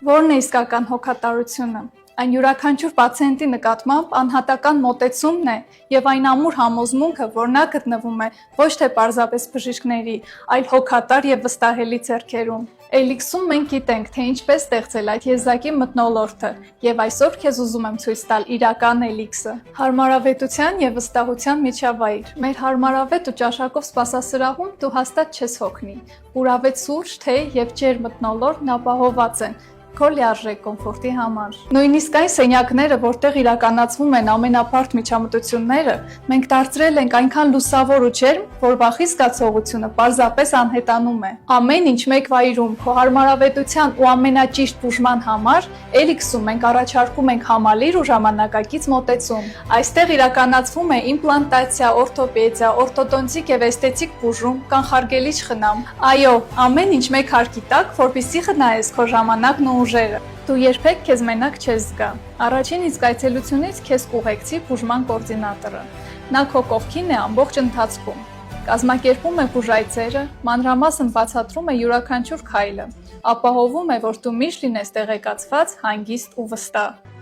Որն է իսկական հոգատարությունը։ Այն յուրաքանչյուր պացիենտի նկատմամբ անհատական մոտեցումն է եւ այն ամուր համոզմունքը, որ նա գտնվում է ոչ թե պարզապես բժիշկների, այլ հոգատար եւ վստահելի ձեռքերում։ Էլիքսում մենք գիտենք, թե ինչպես ստեղծել այդ եզակի մթնոլորտը, եւ այսօր քեզ ուզում եմ ցույց տալ իրական էլիքսը։ Հարմարավետության եւ վստահության միջավայր։ Մեր հարմարավետ ու ճաշակով սպասասրահում դու հաստատ չես հոգնի։ Պուրավետ սուրճ, թեյ եւ ջեր մթնոլորտն ապահովված են քո լիարժեք կոմֆորտի համար։ Նույնիսկ այն սենյակները, որտեղ իրականացվում են ամենաբարդ միջամտությունները, մենք դարձրել ենք այնքան լուսավոր ու ջերմ, որ վախի զգացողությունը պարզապես անհետանում է։ Ամեն ինչ մեկ վայրում, քո հարմարավետության ու ամենաճիշտ բուժման համար, Էլիքսում մենք առաջարկում ենք համալիր ու ժամանակակից մոտեցում։ Այստեղ իրականացվում է իմպլանտացիա, օրթոպեդիա, օրթոդոնտիկ եւ էսթետիկ բուժում, կանխարգելիչ խնամ։ Այո, ամեն ինչ մեկ հարկի տակ, որպեսզի խնայես քո ժամանակն ու ուժերը։ Դու երբեք քեզ մենակ չես զգա։ Առաջին իսկ այցելությունից քեզ կուղեկցի բուժման կոորդինատորը։ Նա քո կողքին է ամբողջ ընթացքում։ Կազմակերպում է բուժայցերը, մանրամասն բացատրում է յուրաքանչյուր քայլը, ապահովում է, որ դու միշտ լինես տեղեկացված, հանգիստ ու վստահ։